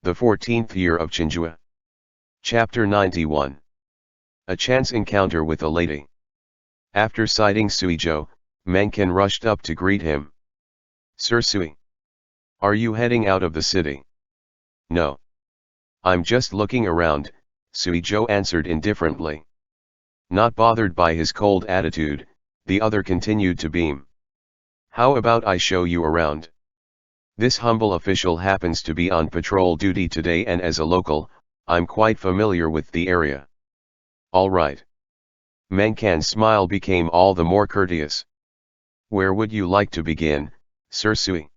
The 14th year of Chenghua. Chapter 91. A chance encounter with a lady. After sighting Suizhou, Meng Xi rushed up to greet him. "Sir Sui. Are you heading out of the city?" "No. I'm just looking around," Suizhou answered indifferently. Not bothered by his cold attitude, the other continued to beam. "How about I show you around? This humble official happens to be on patrol duty today, and as a local, I'm quite familiar with the area." "All right." Meng Xi's smile became all the more courteous. "Where would you like to begin, Sir Sui?"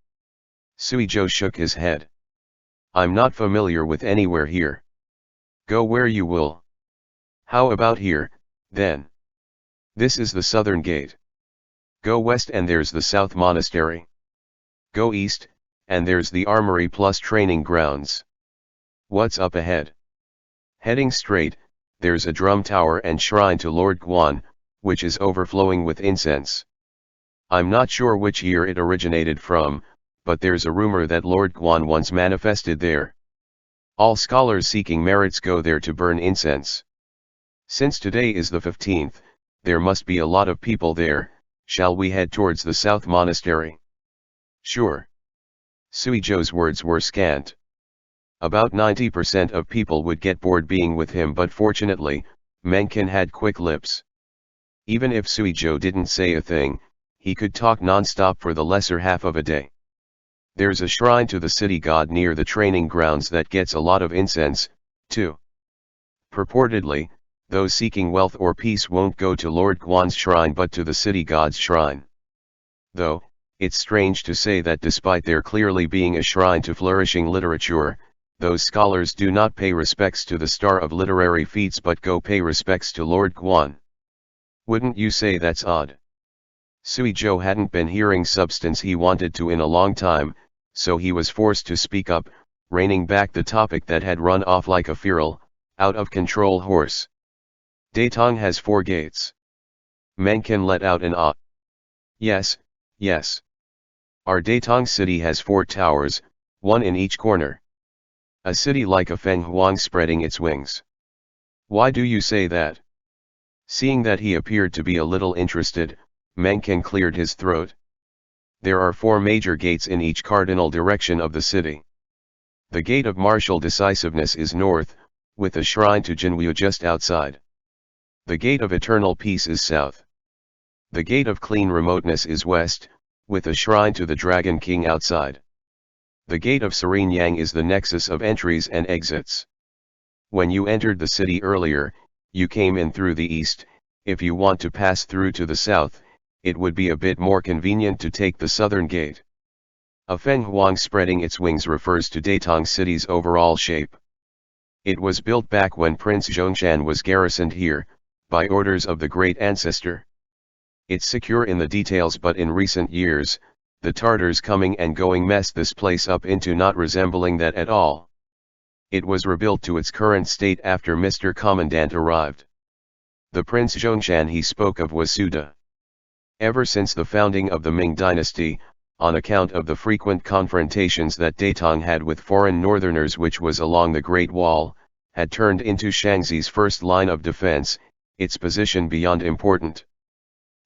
Suizhou shook his head. "I'm not familiar with anywhere here." "Go where you will." "How about here, then?" "This is the southern gate. Go west and there's the south monastery. Go east, and there's the armory plus training grounds. What's up ahead?" "Heading straight, there's a drum tower and shrine to Lord Guan, which is overflowing with incense. I'm not sure which year it originated from, but there's a rumor that Lord Guan once manifested there. All scholars seeking merits go there to burn incense. Since today is the 15th, there must be a lot of people there. Shall we head towards the south monastery?" "Sure." Suizhou's words were scant. About 90% of people would get bored being with him, but fortunately, Meng Xi had quick lips. Even if Suizhou didn't say a thing, he could talk non-stop for the lesser half of a day. "There's a shrine to the city god near the training grounds that gets a lot of incense, too. Purportedly, those seeking wealth or peace won't go to Lord Guan's shrine but to the city god's shrine. Though, it's strange to say that despite there clearly being a shrine to flourishing literature, those scholars do not pay respects to the star of literary feats but go pay respects to Lord Guan. Wouldn't you say that's odd?" Suizhou hadn't been hearing substance he wanted to in a long time, so he was forced to speak up, reining back the topic that had run off like a feral, out-of-control horse. "Datong has 4 gates." Meng Xi let out an ah. Yes. Our Datong city has 4 towers, 1 in each corner. A city like a feng huang spreading its wings." "Why do you say that?" Seeing that he appeared to be a little interested, Meng Xi cleared his throat. "There are 4 major gates in each cardinal direction of the city. The gate of martial decisiveness is north, with a shrine to Chenghua just outside. The gate of eternal peace is south. The gate of clean remoteness is west, with a shrine to the Dragon King outside. The gate of serene yang is the nexus of entries and exits. When you entered the city earlier, you came in through the east. If you want to pass through to the south, it would be a bit more convenient to take the southern gate." A feng huang spreading its wings refers to Datong city's overall shape. It was built back when Prince Zhongshan was garrisoned here, by orders of the great ancestor. It's secure in the details, but in recent years, the Tartars coming and going messed this place up into not resembling that at all. It was rebuilt to its current state after Mr. Commandant arrived. The Prince Zhongshan he spoke of was Suda. Ever since the founding of the Ming Dynasty, on account of the frequent confrontations that Datong had with foreign northerners, which was along the Great Wall, had turned into Shaanxi's first line of defense, its position beyond important.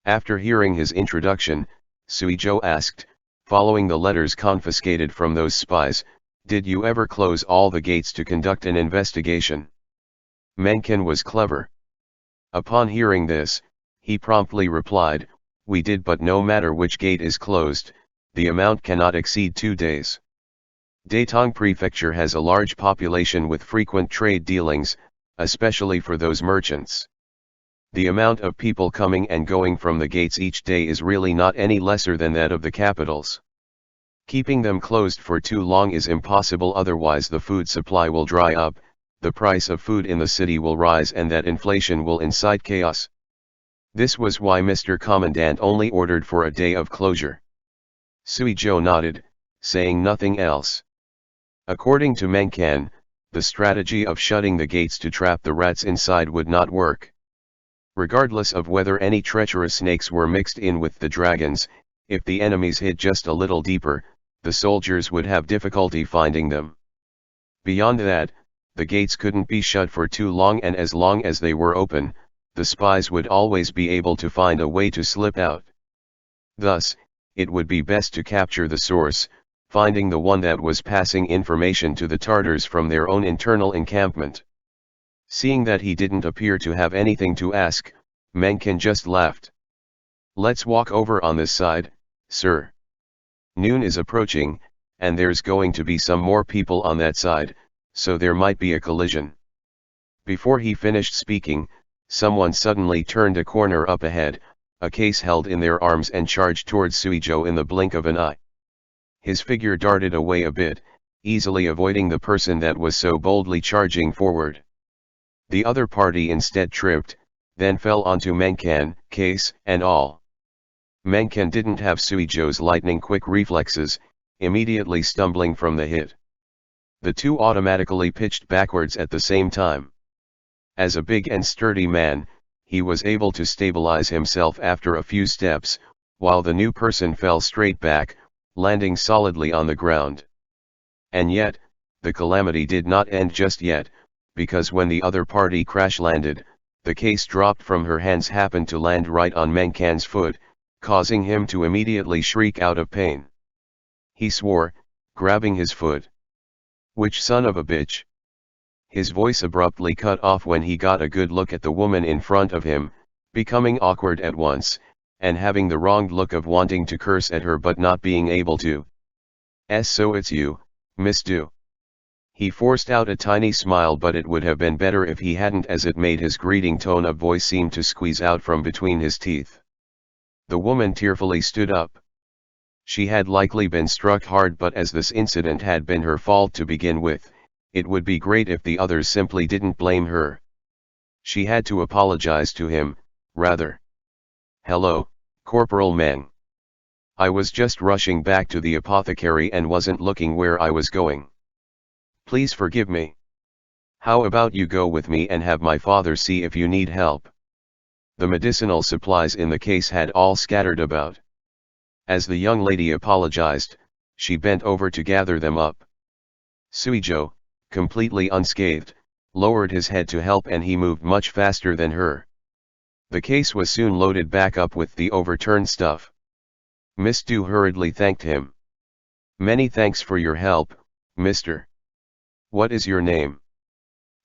After hearing his introduction, Suizhou asked, following the letters confiscated from those spies, "Did you ever close all the gates to conduct an investigation?" Meng Xi was clever. Upon hearing this, he promptly replied, "We did, but no matter which gate is closed, the amount cannot exceed 2 days. Datong Prefecture has a large population with frequent trade dealings, especially for those merchants. The amount of people coming and going from the gates each day is really not any lesser than that of the capitals. Keeping them closed for too long is impossible, otherwise the food supply will dry up, the price of food in the city will rise, and that inflation will incite chaos. This was why Mr. Commandant only ordered for a day of closure." Suizhou nodded, saying nothing else. According to Meng Xi, the strategy of shutting the gates to trap the rats inside would not work. Regardless of whether any treacherous snakes were mixed in with the dragons, if the enemies hid just a little deeper, the soldiers would have difficulty finding them. Beyond that, the gates couldn't be shut for too long, and as long as they were open, the spies would always be able to find a way to slip out. Thus, it would be best to capture the source, finding the one that was passing information to the Tartars from their own internal encampment. Seeing that he didn't appear to have anything to ask, Meng Xi just laughed. "Let's walk over on this side, sir. Noon is approaching, and there's going to be some more people on that side, so there might be a collision." Before he finished speaking, someone suddenly turned a corner up ahead, a case held in their arms, and charged towards Suizhou in the blink of an eye. His figure darted away a bit, easily avoiding the person that was so boldly charging forward. The other party instead tripped, then fell onto Meng Xi, case and all. Meng Xi didn't have Suizhou's lightning-quick reflexes, immediately stumbling from the hit. The two automatically pitched backwards at the same time. As a big and sturdy man, he was able to stabilize himself after a few steps, while the new person fell straight back, landing solidly on the ground. And yet, the calamity did not end just yet, because when the other party crash-landed, the case dropped from her hands happened to land right on Meng Xi's foot, causing him to immediately shriek out of pain. He swore, grabbing his foot. "Which son of a bitch?" His voice abruptly cut off when he got a good look at the woman in front of him, becoming awkward at once, and having the wrong look of wanting to curse at her but not being able to. "So it's you, Miss Du." He forced out a tiny smile, but it would have been better if he hadn't, as it made his greeting tone of voice seem to squeeze out from between his teeth. The woman tearfully stood up. She had likely been struck hard, but as this incident had been her fault to begin with, it would be great if the others simply didn't blame her. She had to apologize to him, rather. "Hello, Corporal Meng. I was just rushing back to the apothecary and wasn't looking where I was going. Please forgive me. How about you go with me and have my father see if you need help?" The medicinal supplies in the case had all scattered about. As the young lady apologized, she bent over to gather them up. Suizhou, completely unscathed, lowered his head to help, and he moved much faster than her. The case was soon loaded back up with the overturned stuff. Miss Du hurriedly thanked him. "Many thanks for your help, mister. What is your name?"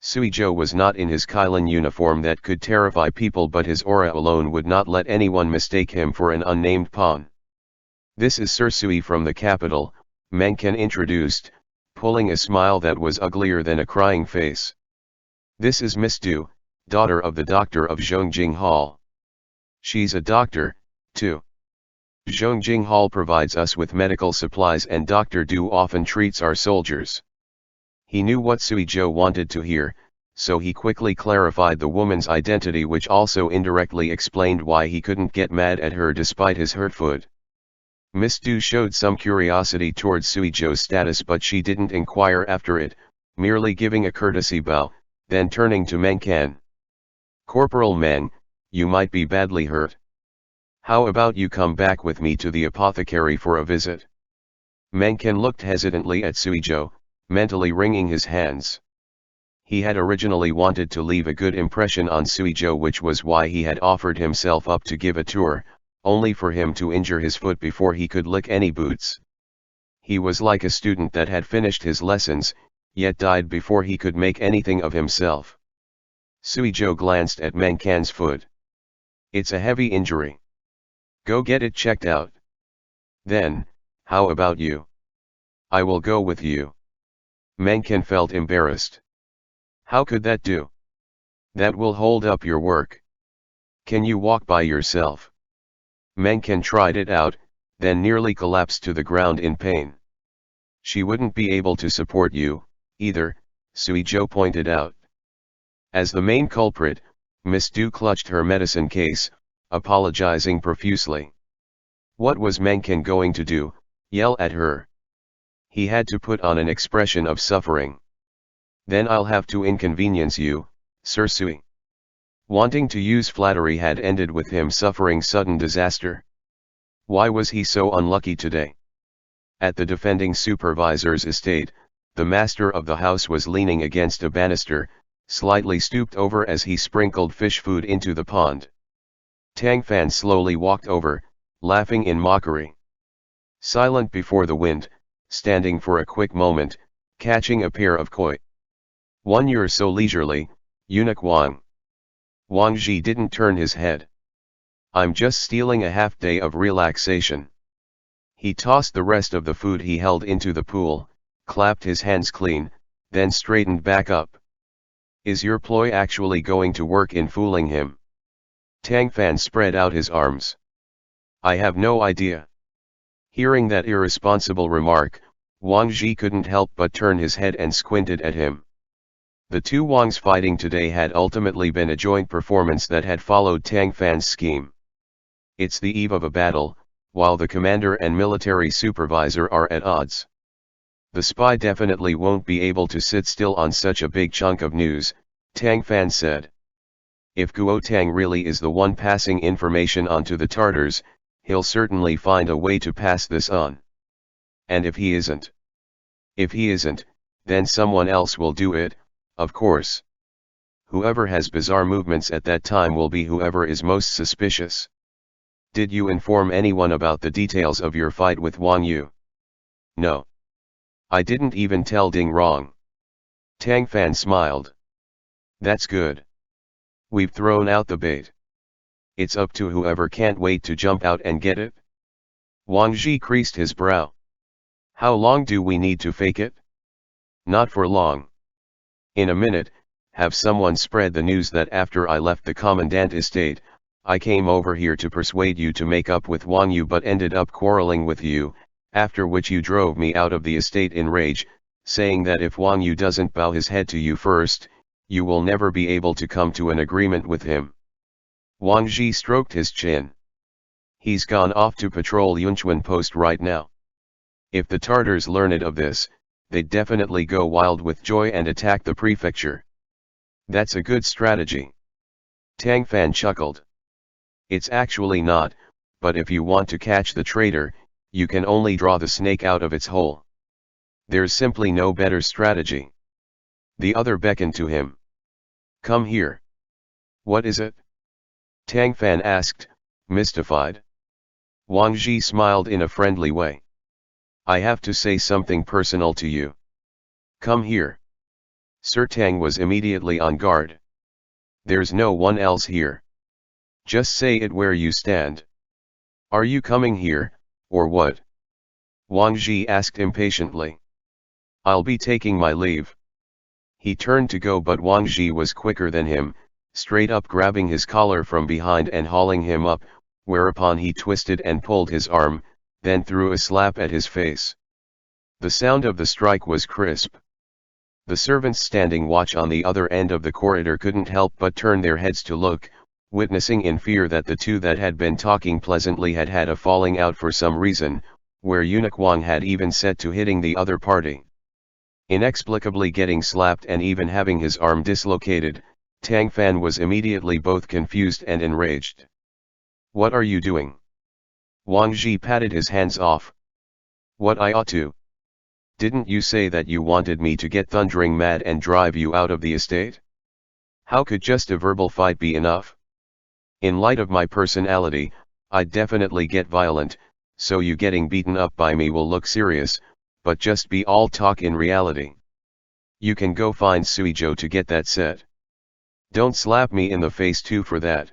Suizhou was not in his Kylin uniform that could terrify people, but his aura alone would not let anyone mistake him for an unnamed pawn. "This is Sir Sui from the capital," Meng Xi introduced, pulling a smile that was uglier than a crying face. "This is Miss Du, daughter of the doctor of Zhongjing Hall. She's a doctor, too. Zhongjing Hall provides us with medical supplies, and Dr. Du often treats our soldiers." He knew what Suizhou wanted to hear, so he quickly clarified the woman's identity, which also indirectly explained why he couldn't get mad at her despite his hurt foot. Miss Du showed some curiosity towards Suizhou's status, but she didn't inquire after it, merely giving a courtesy bow, then turning to Meng Xi. "Corporal Meng, you might be badly hurt. How about you come back with me to the apothecary for a visit?" Meng Xi looked hesitantly at Suizhou, mentally wringing his hands. He had originally wanted to leave a good impression on Suizhou, which was why he had offered himself up to give a tour, only for him to injure his foot before he could lick any boots. He was like a student that had finished his lessons, yet died before he could make anything of himself. Suizhou glanced at Meng Xi's foot. "It's a heavy injury. Go get it checked out. Then, how about you?" "I will go with you." Meng Xi felt embarrassed. "How could that do? That will hold up your work. Can you walk by yourself?" Meng Xi tried it out, then nearly collapsed to the ground in pain. "She wouldn't be able to support you, either," Suizhou pointed out. As the main culprit, Miss Du clutched her medicine case, apologizing profusely. What was Meng Xi going to do? Yell at her? He had to put on an expression of suffering. "Then I'll have to inconvenience you, Sir Sui." Wanting to use flattery had ended with him suffering sudden disaster. Why was he so unlucky today? At the defending supervisor's estate, The master of the house was leaning against a banister, slightly stooped over as he sprinkled fish food into the pond. Tang Fan slowly walked over, laughing in mockery. Silent before the wind, standing for a quick moment, catching a pair of koi. "One you're so leisurely, eunuch Wang." Wang Ji didn't turn his head. "I'm just stealing a half day of relaxation." He tossed the rest of the food he held into the pool, clapped his hands clean, then straightened back up. "Is your ploy actually going to work in fooling him?" Tang Fan spread out his arms. "I have no idea." Hearing that irresponsible remark, Wang Ji couldn't help but turn his head and squinted at him. The two Wangs fighting today had ultimately been a joint performance that had followed Tang Fan's scheme. It's the eve of a battle, while the commander and military supervisor are at odds. The spy definitely won't be able to sit still on such a big chunk of news, Tang Fan said. If Guo Tang really is the one passing information on to the Tartars, he'll certainly find a way to pass this on. And if he isn't, then someone else will do it, of course. Whoever has bizarre movements at that time will be whoever is most suspicious. Did you inform anyone about the details of your fight with Wang Yu? No. I didn't even tell Ding Rong. Tang Fan smiled. That's good. We've thrown out the bait. It's up to whoever can't wait to jump out and get it. Wang Ji creased his brow. How long do we need to fake it? Not for long. In a minute, have someone spread the news that after I left the commandant estate, I came over here to persuade you to make up with Wang Yu but ended up quarreling with you, after which you drove me out of the estate in rage, saying that if Wang Yu doesn't bow his head to you first, you will never be able to come to an agreement with him. Wang Ji stroked his chin. He's gone off to patrol Yunchuan post right now. If the Tartars learned of this, they'd definitely go wild with joy and attack the prefecture. That's a good strategy. Tang Fan chuckled. It's actually not, but if you want to catch the traitor, you can only draw the snake out of its hole. There's simply no better strategy. The other beckoned to him. Come here. What is it? Tang Fan asked, mystified. Wang Ji smiled in a friendly way. I have to say something personal to you. Come here. Sir Tang was immediately on guard. There's no one else here. Just say it where you stand. Are you coming here, or what? Wang Ji asked impatiently. I'll be taking my leave. He turned to go but Wang Ji was quicker than him, straight up grabbing his collar from behind and hauling him up, whereupon he twisted and pulled his arm, then threw a slap at his face. The sound of the strike was crisp. The servants standing watch on the other end of the corridor couldn't help but turn their heads to look, witnessing in fear that the two that had been talking pleasantly had had a falling out for some reason, where eunuch Wang had even set to hitting the other party. Inexplicably getting slapped and even having his arm dislocated, Tang Fan was immediately both confused and enraged. What are you doing? Wang Ji patted his hands off. What I ought to? Didn't you say that you wanted me to get thundering mad and drive you out of the estate? How could just a verbal fight be enough? In light of my personality, I'd definitely get violent, so you getting beaten up by me will look serious, but just be all talk in reality. You can go find Suizhou to get that set. Don't slap me in the face too for that.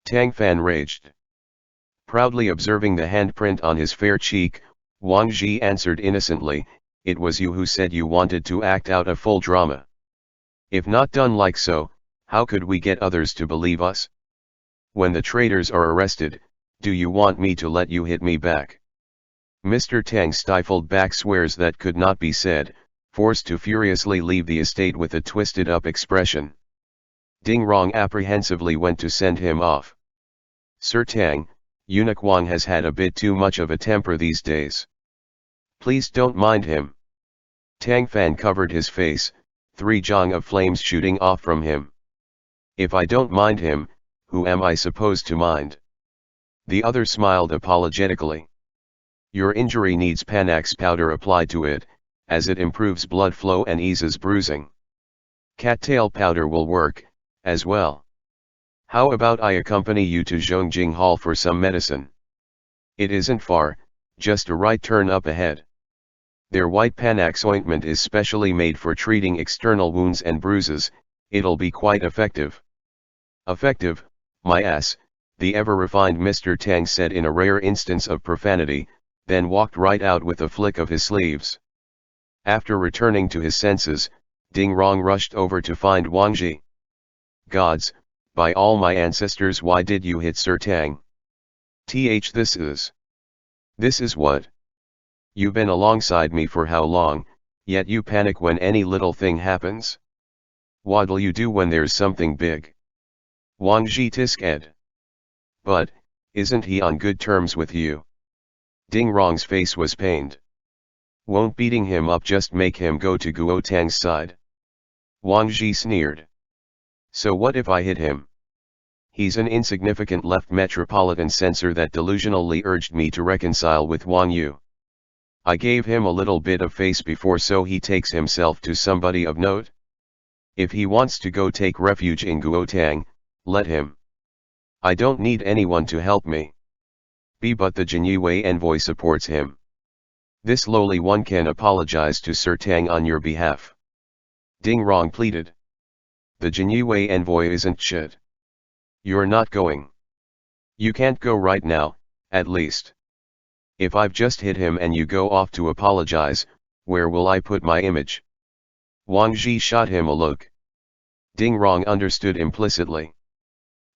Tang Fan raged. Proudly observing the handprint on his fair cheek, Wang Ji answered innocently, it was you who said you wanted to act out a full drama. If not done like so, how could we get others to believe us? When the traitors are arrested, do you want me to let you hit me back? Mr. Tang stifled back swears that could not be said, forced to furiously leave the estate with a twisted up expression. Ding Rong apprehensively went to send him off. Sir Tang, eunuch Wang has had a bit too much of a temper these days. Please don't mind him. Tang Fan covered his face, 3 zhang of flames shooting off from him. If I don't mind him, who am I supposed to mind? The other smiled apologetically. Your injury needs Panax powder applied to it, as it improves blood flow and eases bruising. Cattail powder will work, as well. How about I accompany you to Zhongjing Hall for some medicine? It isn't far, just a right turn up ahead. Their white Panax ointment is specially made for treating external wounds and bruises, it'll be quite effective. Effective, my ass, the ever-refined Mr. Tang said in a rare instance of profanity, then walked right out with a flick of his sleeves. After returning to his senses, Ding Rong rushed over to find Wang Ji. Gods, by all my ancestors, why did you hit Sir Tang? This is what? You've been alongside me for how long, yet you panic when any little thing happens? What'll you do when there's something big? Wang Ji tisked. But, isn't he on good terms with you? Ding Rong's face was pained. Won't beating him up just make him go to Guo Tang's side? Wang Ji sneered. So what if I hit him? He's an insignificant left metropolitan censor that delusionally urged me to reconcile with Wang Yu. I gave him a little bit of face before, so he takes himself to somebody of note? If he wants to go take refuge in Guo Tang, let him. I don't need anyone to help me. But the Jinyue envoy supports him. This lowly one can apologize to Sir Tang on your behalf. Ding Rong pleaded. The Jinyue envoy isn't shit. You're not going. You can't go right now, at least. If I've just hit him and you go off to apologize, where will I put my image? Wang Ji shot him a look. Ding Rong understood implicitly.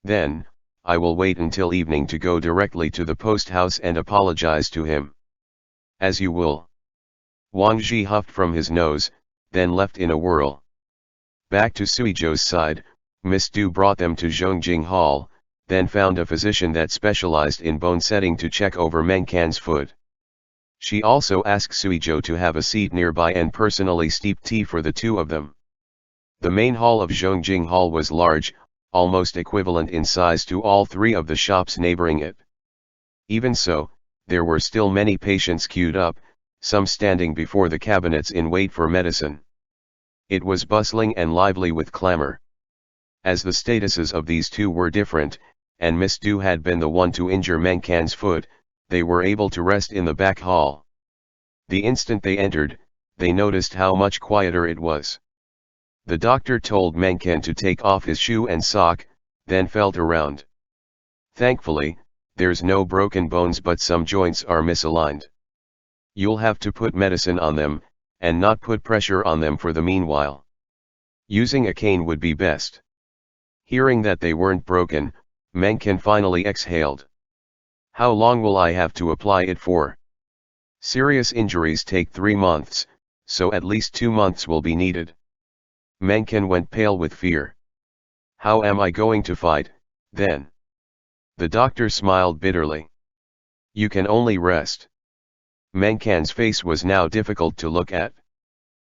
Then, I will wait until evening to go directly to the post house and apologize to him. As you will. Wang Ji huffed from his nose, then left in a whirl. Back to Suizhou's side, Miss Du brought them to Zhongjing Hall, then found a physician that specialized in bone setting to check over Meng Can's foot. She also asked Suizhou to have a seat nearby and personally steeped tea for the two of them. The main hall of Zhongjing Hall was large, almost equivalent in size to all three of the shops neighboring it. Even so, there were still many patients queued up, some standing before the cabinets in wait for medicine. It was bustling and lively with clamor. As the statuses of these two were different, and Miss Du had been the one to injure Meng Can's foot, they were able to rest in the back hall. The instant they entered, they noticed how much quieter it was. The doctor told Meng Can to take off his shoe and sock, then felt around. Thankfully, there's no broken bones, but some joints are misaligned. You'll have to put medicine on them, and not put pressure on them for the meanwhile. Using a cane would be best. Hearing that they weren't broken, Meng Can finally exhaled. How long will I have to apply it for? Serious injuries take 3 months, so at least 2 months will be needed. Meng Can went pale with fear. How am I going to fight, then? The doctor smiled bitterly. You can only rest. Meng Can's face was now difficult to look at.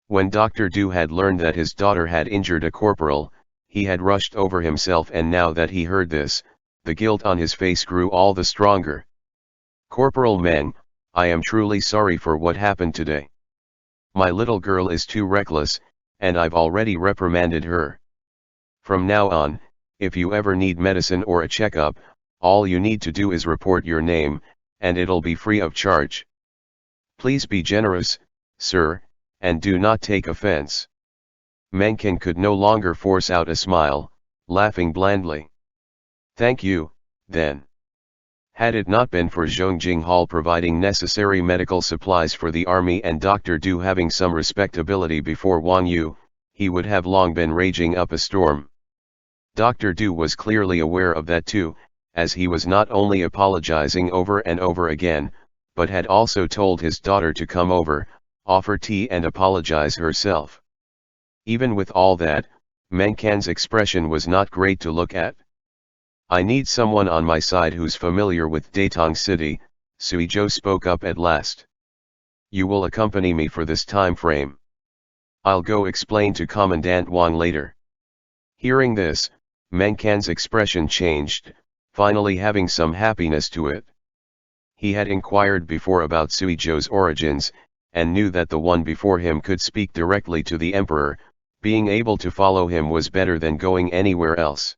When Dr. Du had learned that his daughter had injured a corporal, he had rushed over himself, and now that he heard this, the guilt on his face grew all the stronger. Corporal Meng, I am truly sorry for what happened today. My little girl is too reckless, and I've already reprimanded her. From now on, if you ever need medicine or a checkup, all you need to do is report your name, and it'll be free of charge. Please be generous, sir, and do not take offense. Meng Can could no longer force out a smile, laughing blandly. Thank you, then. Had it not been for Zhongjing Hall providing necessary medical supplies for the army and Dr. Du having some respectability before Wang Yu, he would have long been raging up a storm. Dr. Du was clearly aware of that too, as he was not only apologizing over and over again, but had also told his daughter to come over, offer tea and apologize herself. Even with all that, Meng Can's expression was not great to look at. I need someone on my side who's familiar with Datong City, Suizhou spoke up at last. You will accompany me for this time frame. I'll go explain to Commandant Wang later. Hearing this, Meng Can's expression changed, finally having some happiness to it. He had inquired before about Suizhou's origins, and knew that the one before him could speak directly to the emperor. Being able to follow him was better than going anywhere else.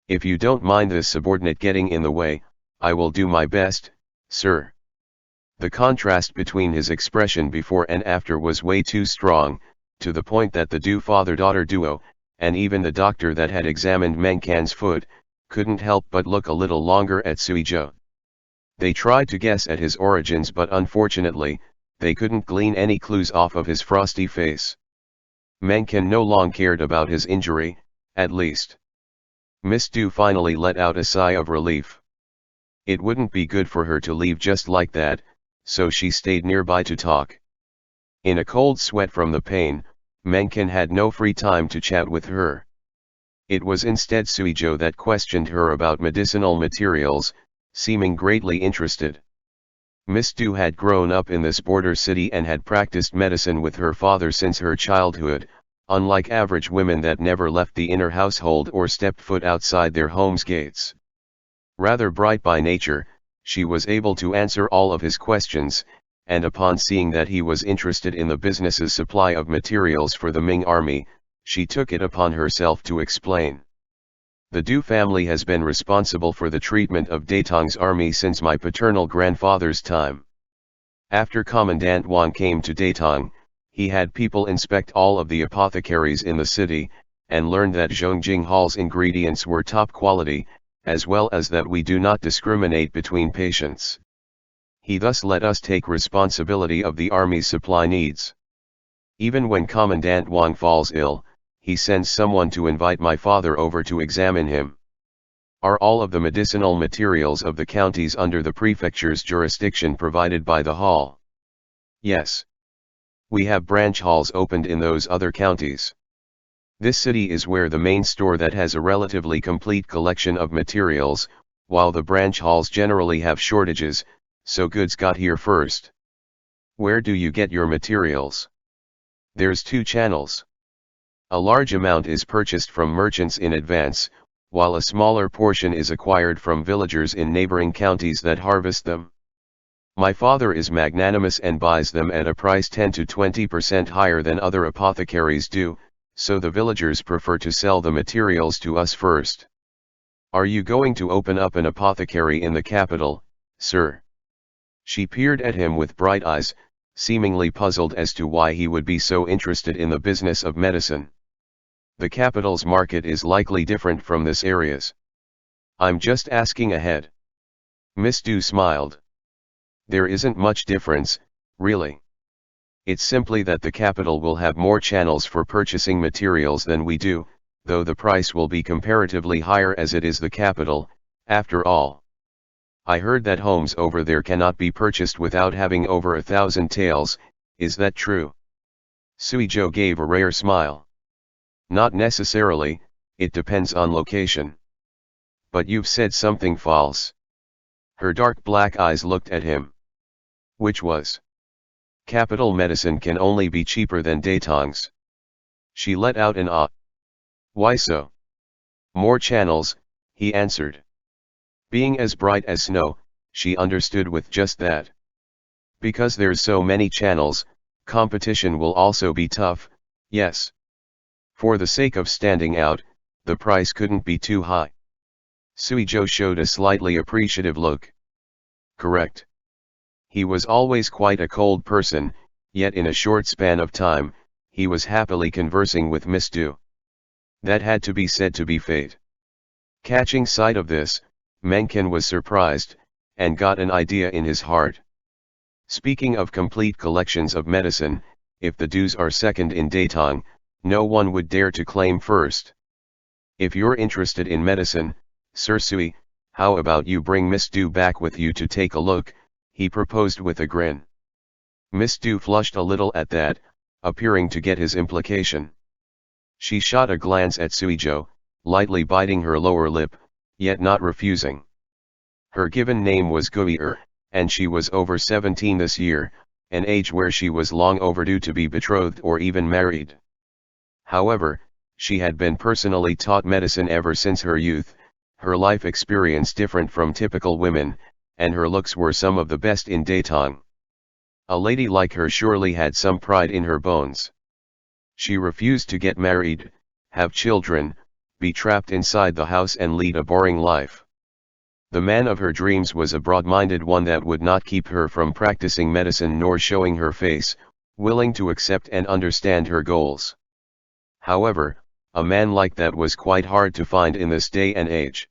If you don't mind this subordinate getting in the way, I will do my best, sir. The contrast between his expression before and after was way too strong, to the point that the father-daughter duo, and even the doctor that had examined Meng Can's foot, couldn't help but look a little longer at Suizhou. They tried to guess at his origins, but unfortunately, they couldn't glean any clues off of his frosty face. Meng Can no longer cared about his injury, at least. Miss Du finally let out a sigh of relief. It wouldn't be good for her to leave just like that, so she stayed nearby to talk. In a cold sweat from the pain, Meng Can had no free time to chat with her. It was instead Suizhou that questioned her about medicinal materials, seeming greatly interested. Miss Du had grown up in this border city and had practiced medicine with her father since her childhood, unlike average women that never left the inner household or stepped foot outside their home's gates. Rather bright by nature, she was able to answer all of his questions, and upon seeing that he was interested in the business's supply of materials for the Ming army, she took it upon herself to explain. The Du family has been responsible for the treatment of Datong's army since my paternal grandfather's time. After Commandant Wang came to Datong, he had people inspect all of the apothecaries in the city, and learned that Zhongjing Hall's ingredients were top quality, as well as that we do not discriminate between patients. He thus let us take responsibility of the army's supply needs. Even when Commandant Wang falls ill, he sends someone to invite my father over to examine him. Are all of the medicinal materials of the counties under the prefecture's jurisdiction provided by the hall? Yes. We have branch halls opened in those other counties. This city is where the main store that has a relatively complete collection of materials, while the branch halls generally have shortages, so goods got here first. Where do you get your materials? There's 2 channels. A large amount is purchased from merchants in advance, while a smaller portion is acquired from villagers in neighboring counties that harvest them. My father is magnanimous and buys them at a price 10 to 20% higher than other apothecaries do, so the villagers prefer to sell the materials to us first. Are you going to open up an apothecary in the capital, sir? She peered at him with bright eyes, seemingly puzzled as to why he would be so interested in the business of medicine. The capital's market is likely different from this area's. I'm just asking ahead. Miss Du smiled. There isn't much difference, really. It's simply that the capital will have more channels for purchasing materials than we do, though the price will be comparatively higher as it is the capital, after all. I heard that homes over there cannot be purchased without having over 1,000 taels, is that true? Suizhou gave a rare smile. Not necessarily, it depends on location. But you've said something false. Her dark black eyes looked at him. Which was? Capital medicine can only be cheaper than Datong's. She let out an ah. Why so? More channels, he answered. Being as bright as snow, she understood with just that. Because there's so many channels, competition will also be tough, yes. For the sake of standing out, the price couldn't be too high. Suizhou showed a slightly appreciative look. Correct. He was always quite a cold person, yet in a short span of time, he was happily conversing with Miss Du. That had to be said to be fate. Catching sight of this, Meng Can was surprised, and got an idea in his heart. Speaking of complete collections of medicine, if the Dus are second in Datong, no one would dare to claim first. If you're interested in medicine, Sir Sui, how about you bring Miss Du back with you to take a look, he proposed with a grin. Miss Du flushed a little at that, appearing to get his implication. She shot a glance at Suizhou, lightly biting her lower lip, yet not refusing. Her given name was Gui'er, and she was over 17 this year, an age where she was long overdue to be betrothed or even married. However, she had been personally taught medicine ever since her youth, her life experience different from typical women, and her looks were some of the best in Datong. A lady like her surely had some pride in her bones. She refused to get married, have children, be trapped inside the house and lead a boring life. The man of her dreams was a broad-minded one that would not keep her from practicing medicine nor showing her face, willing to accept and understand her goals. However, a man like that was quite hard to find in this day and age.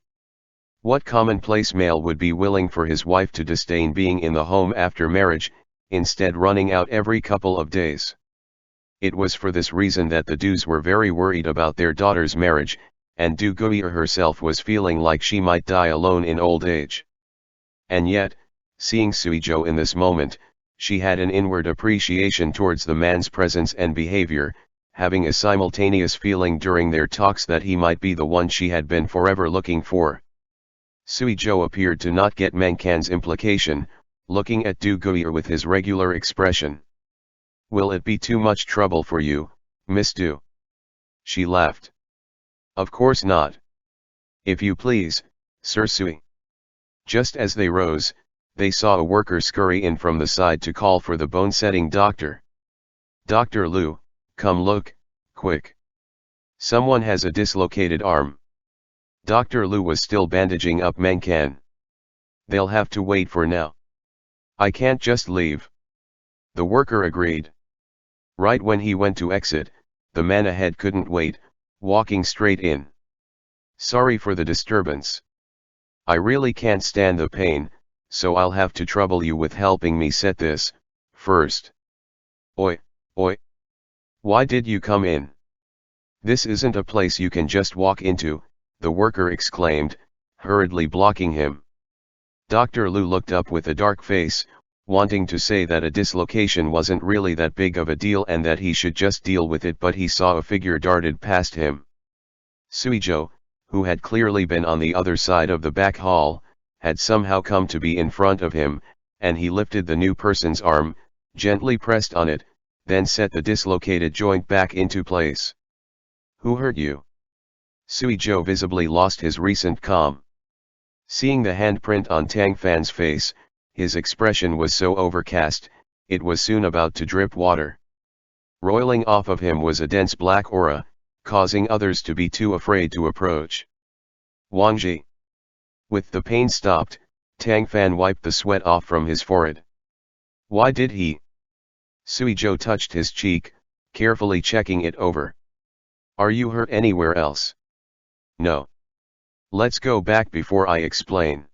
What commonplace male would be willing for his wife to disdain being in the home after marriage, instead running out every couple of days? It was for this reason that the Dus were very worried about their daughter's marriage, and Du Guier herself was feeling like she might die alone in old age. And yet, seeing Suizhou in this moment, she had an inward appreciation towards the man's presence and behavior, having a simultaneous feeling during their talks that he might be the one she had been forever looking for. Suizhou appeared to not get Meng Can's implication, looking at Du Guier with his regular expression. "Will it be too much trouble for you, Miss Du?" She laughed. "Of course not. If you please, Sir Sui." Just as they rose, they saw a worker scurry in from the side to call for the bone-setting doctor. "Dr. Liu, come look, quick. Someone has a dislocated arm." Dr. Liu was still bandaging up Meng Can. "They'll have to wait for now. I can't just leave." The worker agreed. Right when he went to exit, the man ahead couldn't wait, walking straight in. "Sorry for the disturbance. I really can't stand the pain, so I'll have to trouble you with helping me set this, first." "Oi, oi. Why did you come in? This isn't a place you can just walk into," the worker exclaimed, hurriedly blocking him. Dr. Liu looked up with a dark face, wanting to say that a dislocation wasn't really that big of a deal and that he should just deal with it, but he saw a figure darted past him. Suizhou, who had clearly been on the other side of the back hall, had somehow come to be in front of him, and he lifted the new person's arm, gently pressed on it, then set the dislocated joint back into place. "Who hurt you?" Suizhou visibly lost his recent calm. Seeing the handprint on Tang Fan's face, his expression was so overcast, it was soon about to drip water. Roiling off of him was a dense black aura, causing others to be too afraid to approach. "Wangji." With the pain stopped, Tang Fan wiped the sweat off from his forehead. "Why did he?" Suizhou touched his cheek, carefully checking it over. "Are you hurt anywhere else?" "No." "Let's go back before I explain."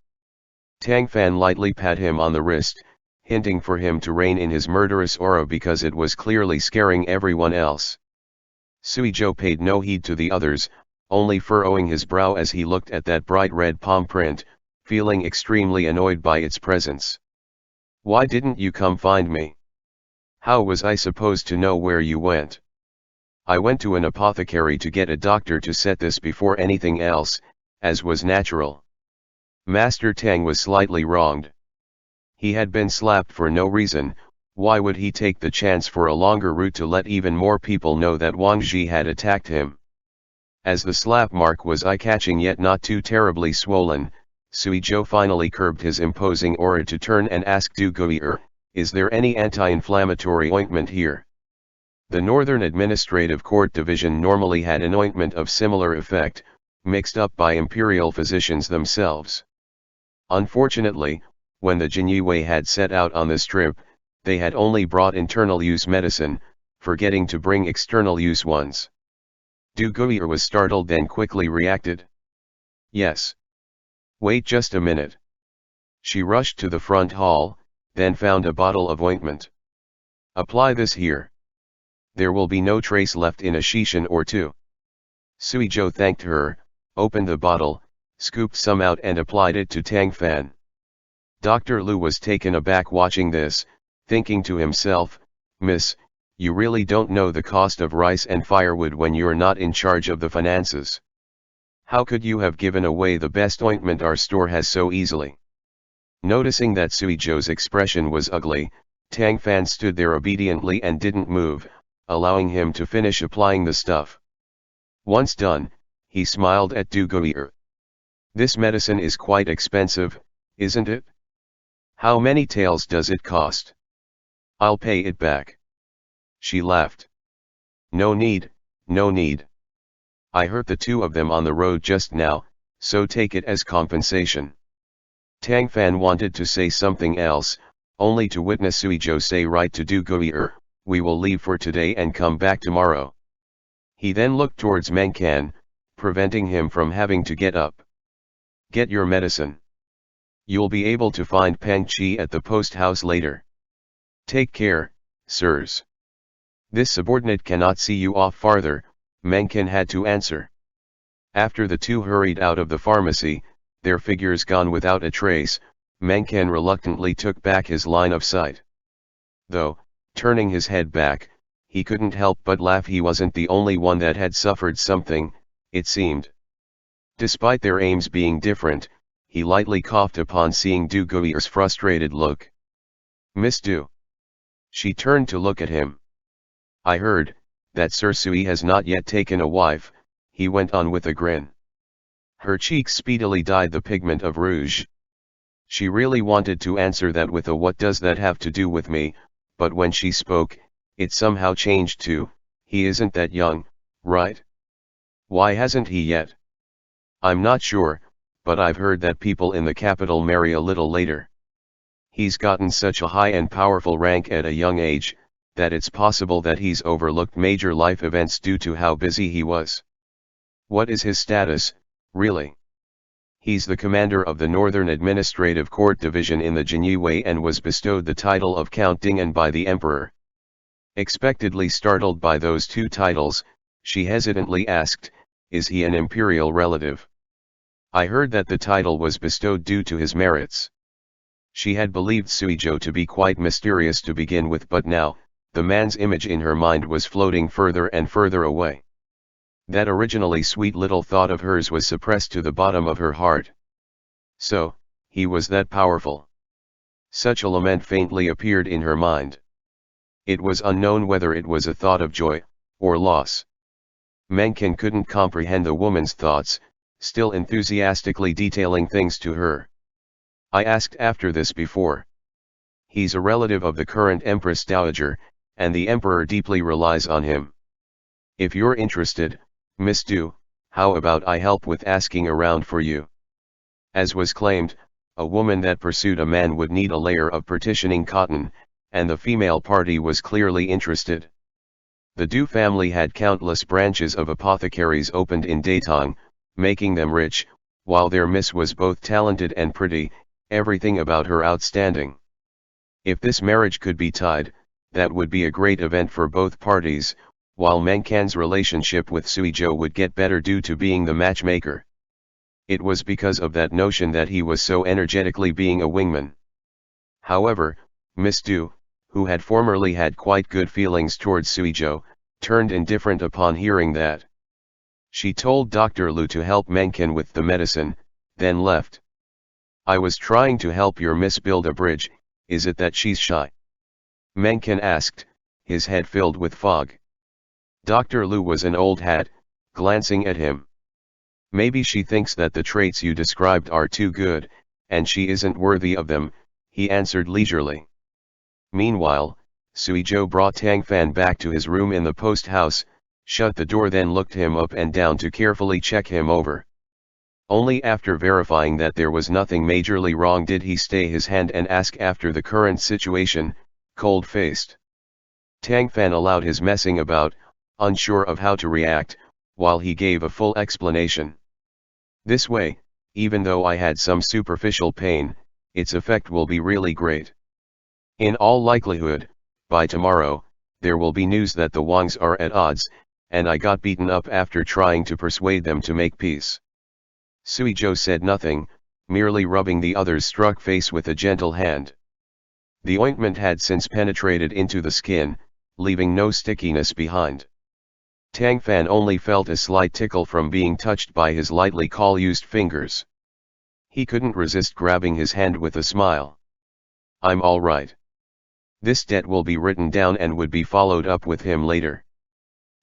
Tang Fan lightly pat him on the wrist, hinting for him to rein in his murderous aura because it was clearly scaring everyone else. Suizhou paid no heed to the others, only furrowing his brow as he looked at that bright red palm print, feeling extremely annoyed by its presence. "Why didn't you come find me? How was I supposed to know where you went? I went to an apothecary to get a doctor to set this before anything else, as was natural." Master Tang was slightly wronged. He had been slapped for no reason. Why would he take the chance for a longer route to let even more people know that Wang Zhi had attacked him? As the slap mark was eye-catching yet not too terribly swollen, Suizhou finally curbed his imposing aura to turn and ask Du Guier, "Is there any anti-inflammatory ointment here?" The Northern Administrative Court Division normally had an ointment of similar effect, mixed up by imperial physicians themselves. Unfortunately, when the Jinyue had set out on this trip, they had only brought internal use medicine, forgetting to bring external use ones. Du Guier was startled, then quickly reacted. "Yes. Wait just a minute." She rushed to the front hall, then found a bottle of ointment. "Apply this here. There will be no trace left in a shishan or two." Suizhou thanked her, opened the bottle, scooped some out and applied it to Tang Fan. Dr. Liu was taken aback watching this, thinking to himself, "Miss, you really don't know the cost of rice and firewood when you're not in charge of the finances. How could you have given away the best ointment our store has so easily?" Noticing that Suizhou's expression was ugly, Tang Fan stood there obediently and didn't move, allowing him to finish applying the stuff. Once done, he smiled at Du Guier. "This medicine is quite expensive, isn't it? How many taels does it cost?" I'll pay it back. She laughed. No need, no need. I hurt the two of them on the road just now, so take it as compensation. Tang Fan wanted to say something else, only to witness Suizhou say right to do Gui'er, we will leave for today and come back tomorrow. He then looked towards Meng Can, preventing him from having to get up. Get your medicine. You'll be able to find Peng Qi at the post house later. Take care, sirs. This subordinate cannot see you off farther, Meng Can had to answer. After the two hurried out of the pharmacy, their figures gone without a trace, Meng Can reluctantly took back his line of sight. Though, turning his head back, he couldn't help but laugh. He wasn't the only one that had suffered something, it seemed. Despite their aims being different, he lightly coughed upon seeing Du Guiyer's frustrated look. Miss Du. She turned to look at him. I heard that Sir Sui has not yet taken a wife, he went on with a grin. Her cheeks speedily dyed the pigment of rouge. She really wanted to answer that with a what does that have to do with me, but when she spoke, it somehow changed to, he isn't that young, right? Why hasn't he yet? I'm not sure, but I've heard that people in the capital marry a little later. He's gotten such a high and powerful rank at a young age, that it's possible that he's overlooked major life events due to how busy he was. What is his status, really? He's the commander of the Northern Administrative Court Division in the Jinyue and was bestowed the title of Count Dingen by the Emperor. Expectedly startled by those two titles, she hesitantly asked, is he an imperial relative? I heard that the title was bestowed due to his merits. She had believed Suizhou to be quite mysterious to begin with, but now, the man's image in her mind was floating further and further away. That originally sweet little thought of hers was suppressed to the bottom of her heart. So, he was that powerful. Such a lament faintly appeared in her mind. It was unknown whether it was a thought of joy, or loss. Meng Can couldn't comprehend the woman's thoughts, still enthusiastically detailing things to her. I asked after this before. He's a relative of the current Empress Dowager, and the Emperor deeply relies on him. If you're interested, Miss Du, how about I help with asking around for you? As was claimed, a woman that pursued a man would need a layer of partitioning cotton, and the female party was clearly interested. The Du family had countless branches of apothecaries opened in Datong, making them rich, while their miss was both talented and pretty, everything about her outstanding. If this marriage could be tied, that would be a great event for both parties, while Meng Can's relationship with Suizhou would get better due to being the matchmaker. It was because of that notion that he was so energetically being a wingman. However, Miss Du, who had formerly had quite good feelings towards Suizhou, turned indifferent upon hearing that. She told Dr. Lu to help Meng Can with the medicine, then left. I was trying to help your miss build a bridge, is it that she's shy? Meng Can asked, his head filled with fog. Dr. Lu was an old hat, glancing at him. Maybe she thinks that the traits you described are too good, and she isn't worthy of them, he answered leisurely. Meanwhile, Suizhou brought Tang Fan back to his room in the post house, shut the door, then looked him up and down to carefully check him over. Only after verifying that there was nothing majorly wrong did he stay his hand and ask after the current situation, cold-faced. Tang Fan allowed his messing about, unsure of how to react, while he gave a full explanation. This way, even though I had some superficial pain, its effect will be really great. In all likelihood, by tomorrow, there will be news that the Wangs are at odds, and I got beaten up after trying to persuade them to make peace. Suizhou said nothing, merely rubbing the other's struck face with a gentle hand. The ointment had since penetrated into the skin, leaving no stickiness behind. Tang Fan only felt a slight tickle from being touched by his lightly used fingers. He couldn't resist grabbing his hand with a smile. I'm all right. This debt will be written down and would be followed up with him later.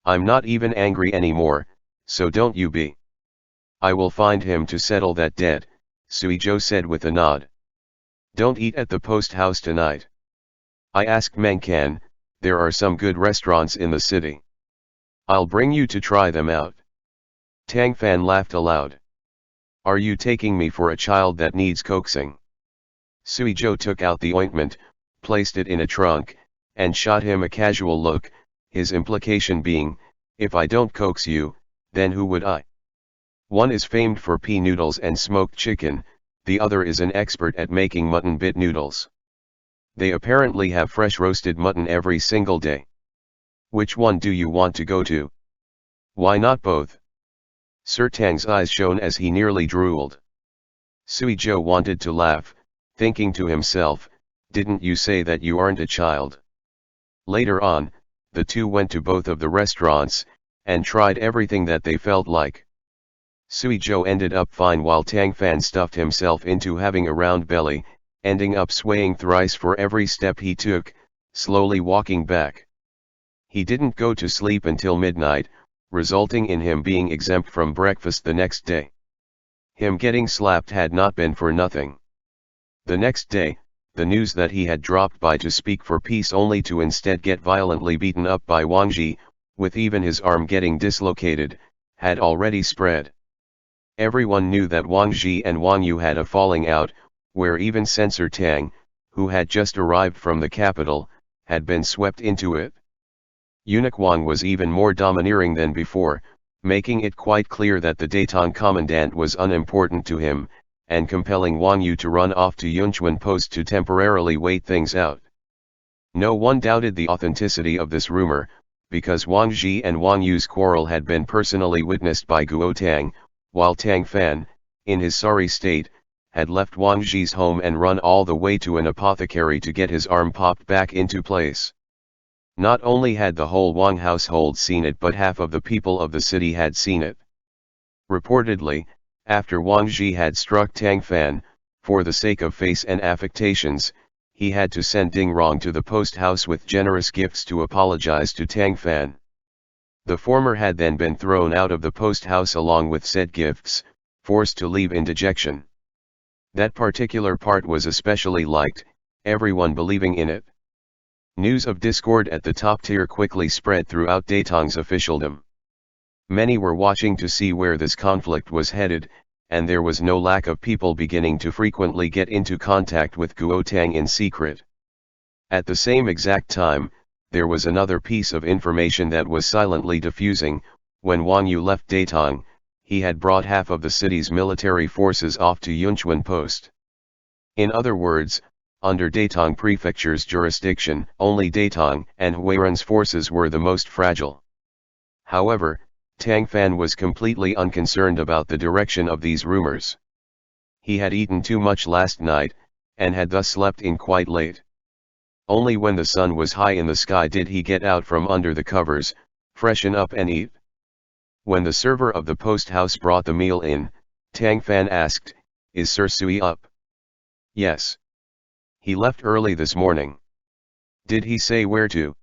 I'm not even angry anymore, so don't you be. I will find him to settle that debt, Suizhou said with a nod. Don't eat at the post house tonight. I asked Meng Can, there are some good restaurants in the city. I'll bring you to try them out. Tang Fan laughed aloud. Are you taking me for a child that needs coaxing? Sui Zhou took out the ointment, placed it in a trunk, and shot him a casual look, his implication being, if I don't coax you, then who would I? One is famed for pea noodles and smoked chicken, the other is an expert at making mutton bit noodles. They apparently have fresh roasted mutton every single day. Which one do you want to go to? Why not both? Sir Tang's eyes shone as he nearly drooled. Sui Zhou wanted to laugh, thinking to himself, didn't you say that you aren't a child? Later on, the two went to both of the restaurants, and tried everything that they felt like. Sui Zhou ended up fine while Tang Fan stuffed himself into having a round belly, ending up swaying thrice for every step he took, slowly walking back. He didn't go to sleep until midnight, resulting in him being exempt from breakfast the next day. Him getting slapped had not been for nothing. The next day, the news that he had dropped by to speak for peace only to instead get violently beaten up by Wang Ji, with even his arm getting dislocated, had already spread. Everyone knew that Wang Ji and Wang Yu had a falling out, where even Censor Tang, who had just arrived from the capital, had been swept into it. Eunuch Wang was even more domineering than before, making it quite clear that the Datong commandant was unimportant to him, and compelling Wang Yu to run off to Yunchuan post to temporarily wait things out. No one doubted the authenticity of this rumor, because Wang Ji and Wang Yu's quarrel had been personally witnessed by Guo Tang, while Tang Fan, in his sorry state, had left Wang Ji's home and run all the way to an apothecary to get his arm popped back into place. Not only had the whole Wang household seen it, but half of the people of the city had seen it. Reportedly, after Wang Ji had struck Tang Fan, for the sake of face and affectations, he had to send Ding Rong to the post house with generous gifts to apologize to Tang Fan. The former had then been thrown out of the post house along with said gifts, forced to leave in dejection. That particular part was especially liked, everyone believing in it. News of discord at the top tier quickly spread throughout Datong's officialdom. Many were watching to see where this conflict was headed, and there was no lack of people beginning to frequently get into contact with Guo Tang in secret. At the same exact time, there was another piece of information that was silently diffusing. When Wang Yu left Datong, he had brought half of the city's military forces off to Yunchuan post. In other words, under Datong Prefecture's jurisdiction, only Datong and Huiran's forces were the most fragile. However, Tang Fan was completely unconcerned about the direction of these rumors. He had eaten too much last night, and had thus slept in quite late. Only when the sun was high in the sky did he get out from under the covers, freshen up and eat. When the server of the post house brought the meal in, Tang Fan asked, "Is Sir Sui up?" "Yes. He left early this morning." "Did he say where to?"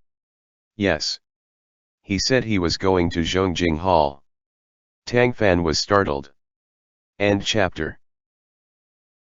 "Yes. He said he was going to Zhongjing Hall." Tang Fan was startled. End chapter.